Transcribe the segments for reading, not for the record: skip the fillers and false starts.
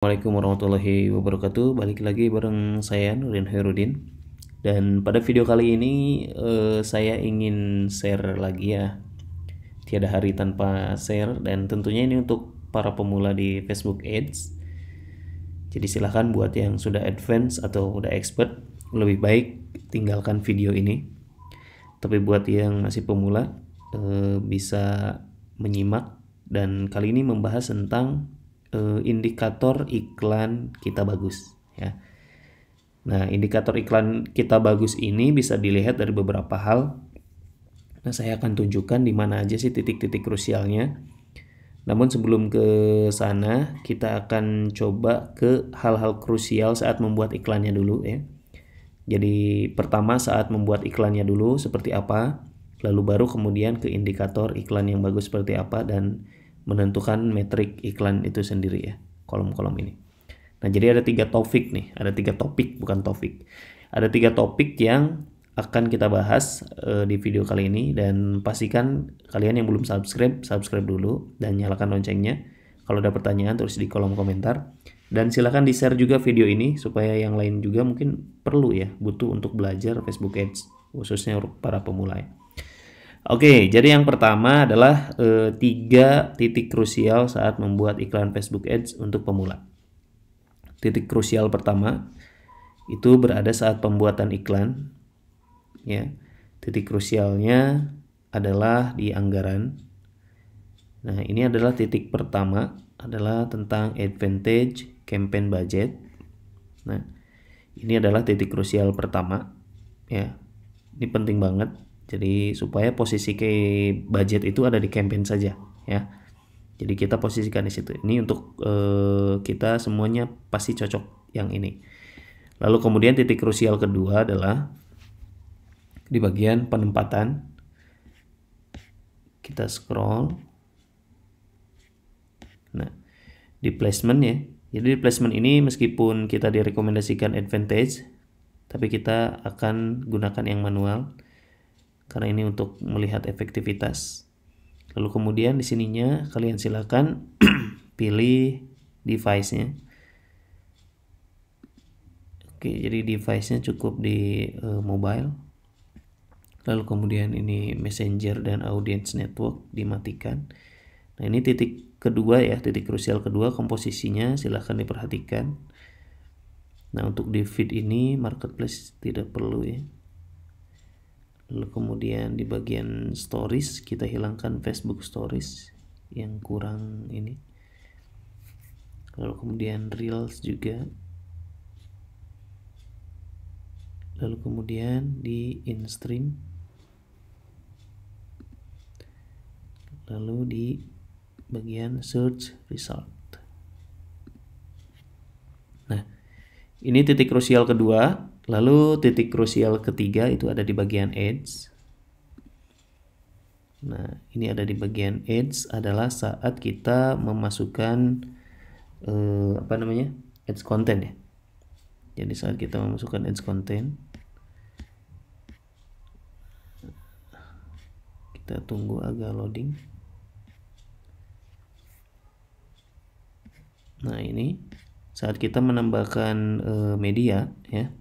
Assalamualaikum warahmatullahi wabarakatuh. Balik lagi bareng saya Nurdin Hairudin. Dan pada video kali ini saya ingin share lagi ya. Tiada hari tanpa share, dan tentunya ini untuk para pemula di Facebook Ads. Jadi silahkan buat yang sudah advance atau udah expert, lebih baik tinggalkan video ini. Tapi buat yang masih pemula bisa menyimak, dan kali ini membahas tentang indikator iklan kita bagus ya. Nah, indikator iklan kita bagus ini bisa dilihat dari beberapa hal. Nah, saya akan tunjukkan di mana aja sih titik-titik krusialnya. Namun sebelum ke sana, kita akan coba ke hal-hal krusial saat membuat iklannya dulu ya. Jadi pertama saat membuat iklannya dulu seperti apa, lalu baru kemudian ke indikator iklan yang bagus seperti apa, dan menentukan metrik iklan itu sendiri ya, kolom-kolom ini. Nah, jadi ada 3 topik nih, ada 3 topik, bukan topik. Ada 3 topik yang akan kita bahas di video kali ini, dan pastikan kalian yang belum subscribe dulu dan nyalakan loncengnya. Kalau ada pertanyaan tulis di kolom komentar, dan silahkan di share juga video ini supaya yang lain juga mungkin perlu ya, butuh untuk belajar Facebook Ads, khususnya para pemula ya. Oke, jadi yang pertama adalah 3 titik krusial saat membuat iklan Facebook Ads untuk pemula. Titik krusial pertama itu berada saat pembuatan iklan ya. Titik krusialnya adalah di anggaran. Nah, ini adalah titik pertama, adalah tentang advantage campaign budget. Nah, ini adalah titik krusial pertama ya. Ini penting banget. Jadi supaya posisi ke budget itu ada di campaign saja ya. Jadi kita posisikan di situ. Ini untuk kita semuanya pasti cocok yang ini. Lalu kemudian titik krusial kedua adalah di bagian penempatan. Kita scroll. Nah, di placement ya. Jadi di placement ini meskipun kita direkomendasikan advantage, tapi kita akan gunakan yang manual karena ini untuk melihat efektivitas. Lalu kemudian di sininya kalian silakan pilih device-nya. Oke, jadi device-nya cukup di mobile. Lalu kemudian ini messenger dan audience network dimatikan. Nah, ini titik kedua ya, titik krusial kedua, komposisinya silahkan diperhatikan. Nah, untuk di feed ini marketplace tidak perlu ya. Lalu kemudian di bagian stories kita hilangkan Facebook stories yang kurang ini. Lalu kemudian reels juga. Lalu kemudian di in-stream. Lalu di bagian search result. Nah, ini titik krusial kedua. Lalu titik krusial ketiga itu ada di bagian ads. Nah, ini ada di bagian ads adalah saat kita memasukkan ads content ya. Jadi saat kita memasukkan ads content, kita tunggu agak loading. Nah, ini saat kita menambahkan media ya,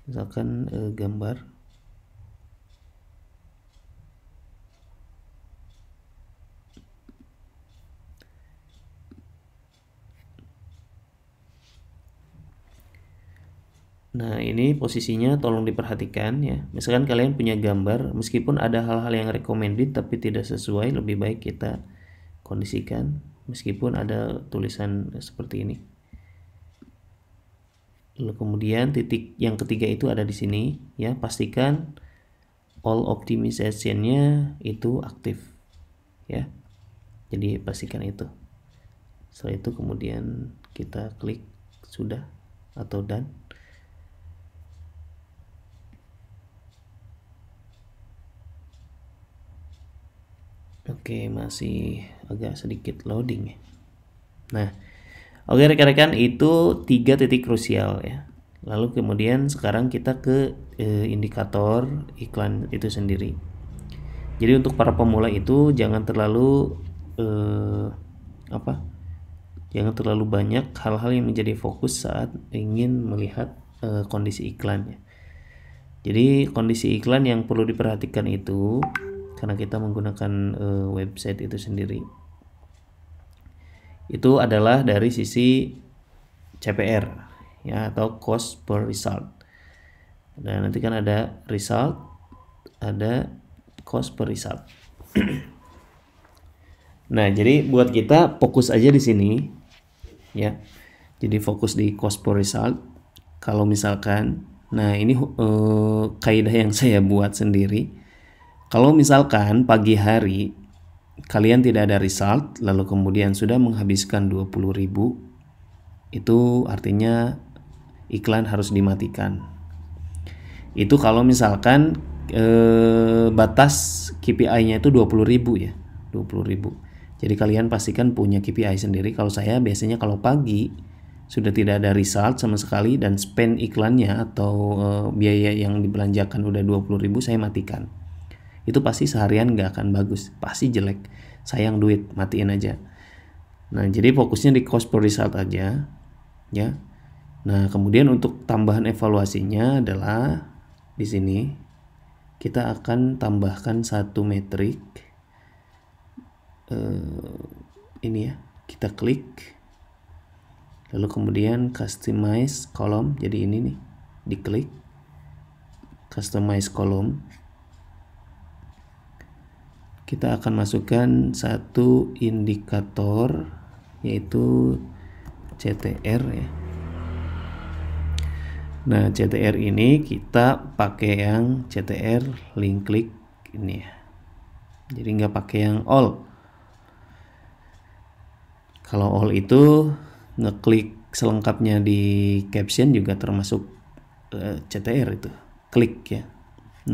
misalkan gambar. Nah, ini posisinya tolong diperhatikan ya. Misalkan kalian punya gambar, meskipun ada hal-hal yang recommended tapi tidak sesuai, lebih baik kita kondisikan meskipun ada tulisan seperti ini. Lalu kemudian titik yang ketiga itu ada di sini ya, pastikan all optimization-nya itu aktif ya. Jadi pastikan itu. Setelah itu kemudian kita klik sudah atau done. Oke, masih agak sedikit loading ya. Nah, oke rekan-rekan, itu 3 titik krusial ya. Lalu kemudian sekarang kita ke indikator iklan itu sendiri. Jadi untuk para pemula itu jangan terlalu jangan terlalu banyak hal-hal yang menjadi fokus saat ingin melihat kondisi iklannya. Jadi kondisi iklan yang perlu diperhatikan itu, karena kita menggunakan website itu sendiri, itu adalah dari sisi CPR ya, atau cost per result. Dan nanti kan ada result, ada cost per result. Nah, jadi buat kita fokus aja di sini ya. Jadi fokus di cost per result. Kalau misalkan, nah ini kaidah yang saya buat sendiri. Kalau misalkan pagi hari kalian tidak ada result, lalu kemudian sudah menghabiskan 20.000, itu artinya iklan harus dimatikan. Itu kalau misalkan batas KPI-nya itu 20.000 ya, 20.000. Jadi kalian pastikan punya KPI sendiri. Kalau saya biasanya kalau pagi sudah tidak ada result sama sekali dan spend iklannya atau biaya yang dibelanjakan udah 20.000, saya matikan. Itu pasti seharian nggak akan bagus, pasti jelek, sayang duit, matiin aja. Nah, jadi fokusnya di cost per result aja ya. Nah, kemudian untuk tambahan evaluasinya adalah di sini kita akan tambahkan satu metrik. Ini ya, kita klik, lalu kemudian customize column. Jadi ini nih, diklik customize column. Kita akan masukkan satu indikator, yaitu CTR ya. Nah, CTR ini kita pakai yang CTR link click ini ya. Jadi nggak pakai yang all. Kalau all itu ngeklik selengkapnya di caption juga termasuk CTR itu, klik ya.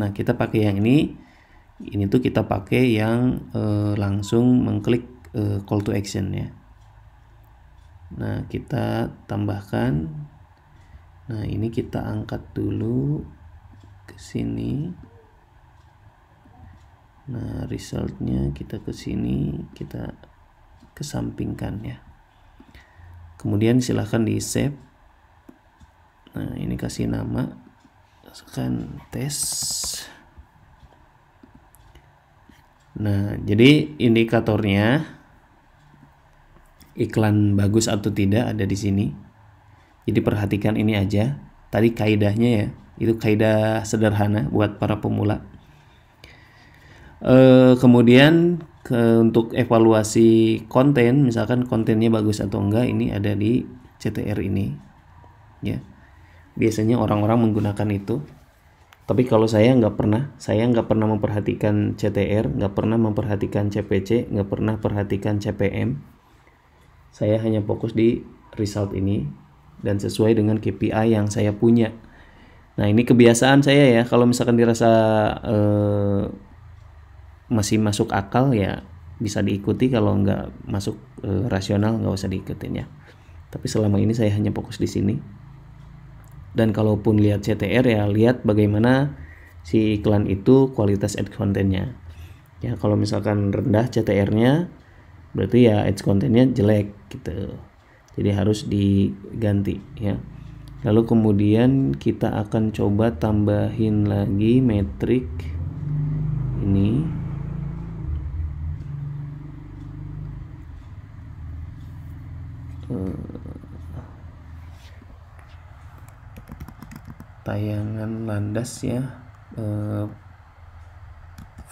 Nah, kita pakai yang ini tuh kita pakai yang langsung mengklik call to action ya. Nah, kita tambahkan. Nah, ini kita angkat dulu ke sini. Nah, resultnya kita ke sini, kita kesampingkan ya. Kemudian silahkan di save. Nah, ini kasih nama, masukkan tes. Nah, jadi indikatornya iklan bagus atau tidak ada di sini. Jadi perhatikan ini aja. Tadi kaidahnya ya, itu kaidah sederhana buat para pemula. Kemudian untuk evaluasi konten, misalkan kontennya bagus atau enggak, ini ada di CTR ini ya. Biasanya orang-orang menggunakan itu, tapi kalau saya nggak pernah memperhatikan CTR, nggak pernah memperhatikan CPC, nggak pernah perhatikan CPM. Saya hanya fokus di result ini dan sesuai dengan KPI yang saya punya. Nah, ini kebiasaan saya ya. Kalau misalkan dirasa masih masuk akal ya bisa diikuti, kalau nggak masuk rasional nggak usah diikutin ya. Tapi selama ini saya hanya fokus di sini. Dan kalaupun lihat CTR ya lihat bagaimana si iklan itu kualitas ads kontennya. Ya, kalau misalkan rendah CTR-nya berarti ya ads kontennya jelek gitu. Jadi harus diganti ya. Lalu kemudian kita akan coba tambahin lagi metrik ini. Tayangan landas ya,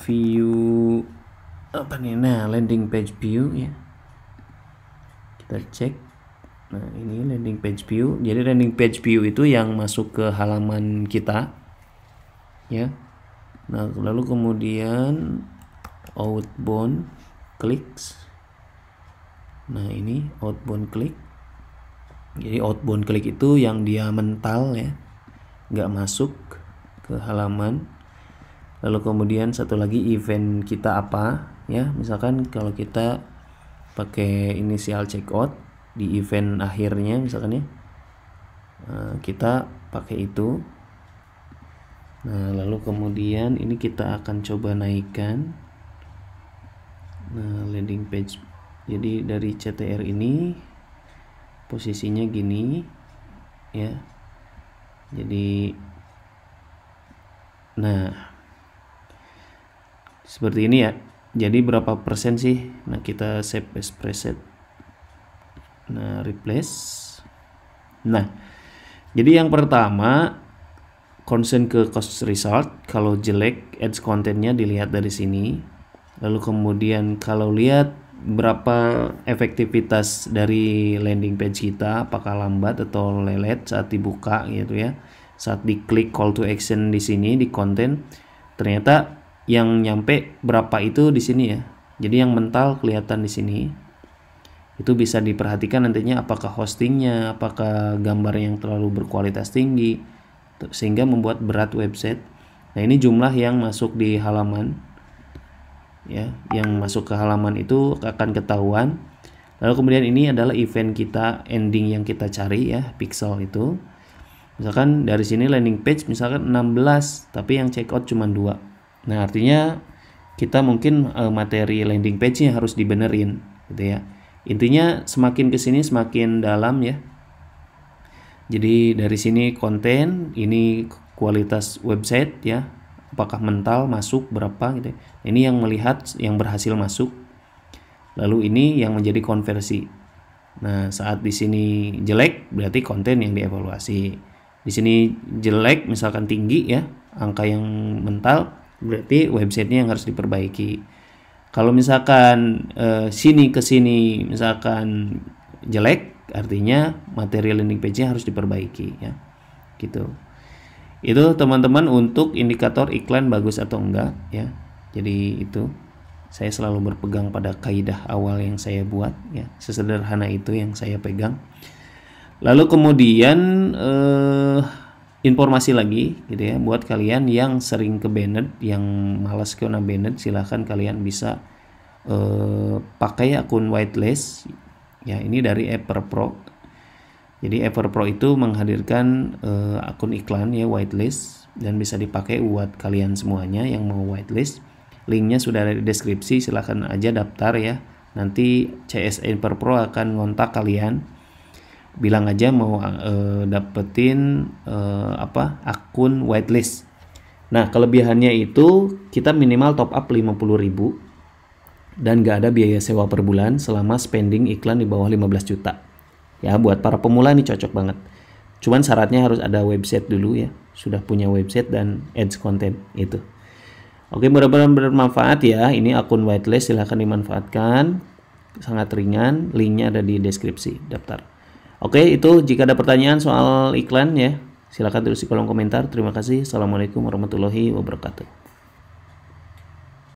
view apa nih, nah landing page view ya, kita cek. Nah, ini landing page view. Jadi landing page view itu yang masuk ke halaman kita ya. Nah, lalu kemudian outbound clicks. Nah, ini outbound click. Jadi outbound click itu yang dia mental ya, nggak masuk ke halaman. Lalu kemudian satu lagi event kita apa ya, misalkan kalau kita pakai initial checkout di event akhirnya misalkan ya, kita pakai itu. Nah, lalu kemudian ini kita akan coba naikkan. Nah, landing page. Jadi dari CTR ini posisinya gini ya. Jadi nah seperti ini ya. Jadi berapa persen sih? Nah, kita save as preset. Nah, replace. Nah, jadi yang pertama concern ke cost result. Kalau jelek ads kontennya dilihat dari sini. Lalu kemudian kalau lihat berapa efektivitas dari landing page kita, apakah lambat atau lelet saat dibuka gitu ya. Saat diklik call to action di sini di konten, ternyata yang nyampe berapa itu di sini ya. Jadi yang mental kelihatan di sini. Itu bisa diperhatikan nantinya apakah hostingnya, apakah gambar yang terlalu berkualitas tinggi sehingga membuat berat website. Nah, ini jumlah yang masuk di halaman ya, yang masuk ke halaman itu akan ketahuan. Lalu kemudian ini adalah event kita, ending yang kita cari ya, pixel itu. Misalkan dari sini landing page misalkan 16, tapi yang checkout cuma 2. Nah, artinya kita mungkin materi landing page-nya harus dibenerin gitu ya. Intinya semakin ke sini semakin dalam ya. Jadi dari sini konten, ini kualitas website ya. Apakah mental masuk berapa gitu. Ini yang melihat yang berhasil masuk. Lalu ini yang menjadi konversi. Nah, saat di sini jelek berarti konten yang dievaluasi. Di sini jelek misalkan tinggi ya, angka yang mental berarti websitenya yang harus diperbaiki. Kalau misalkan sini ke sini misalkan jelek, artinya materi landing page-nya harus diperbaiki ya. Gitu. Itu teman-teman untuk indikator iklan bagus atau enggak ya. Jadi itu saya selalu berpegang pada kaidah awal yang saya buat ya. Sesederhana itu yang saya pegang. Lalu kemudian informasi lagi gitu ya, buat kalian yang sering ke banned, yang malas kena banned, silahkan kalian bisa pakai akun whitelist ya. Ini dari Everpro. Jadi Everpro itu menghadirkan akun iklan ya, whitelist, dan bisa dipakai buat kalian semuanya yang mau whitelist. Linknya sudah ada di deskripsi, silahkan aja daftar ya. Nanti CS Everpro akan ngontak kalian, bilang aja mau dapetin akun whitelist. Nah, kelebihannya itu kita minimal top up 50.000 dan gak ada biaya sewa per bulan selama spending iklan di bawah 15 juta. Ya, buat para pemula ini cocok banget. Cuman syaratnya harus ada website dulu ya, sudah punya website dan ads konten itu. Oke, mudah-mudahan bermanfaat ya. Ini akun whitelist, silahkan dimanfaatkan. Sangat ringan, linknya ada di deskripsi, daftar. Oke, itu jika ada pertanyaan soal iklan ya, silakan tulis di kolom komentar. Terima kasih. Assalamualaikum warahmatullahi wabarakatuh.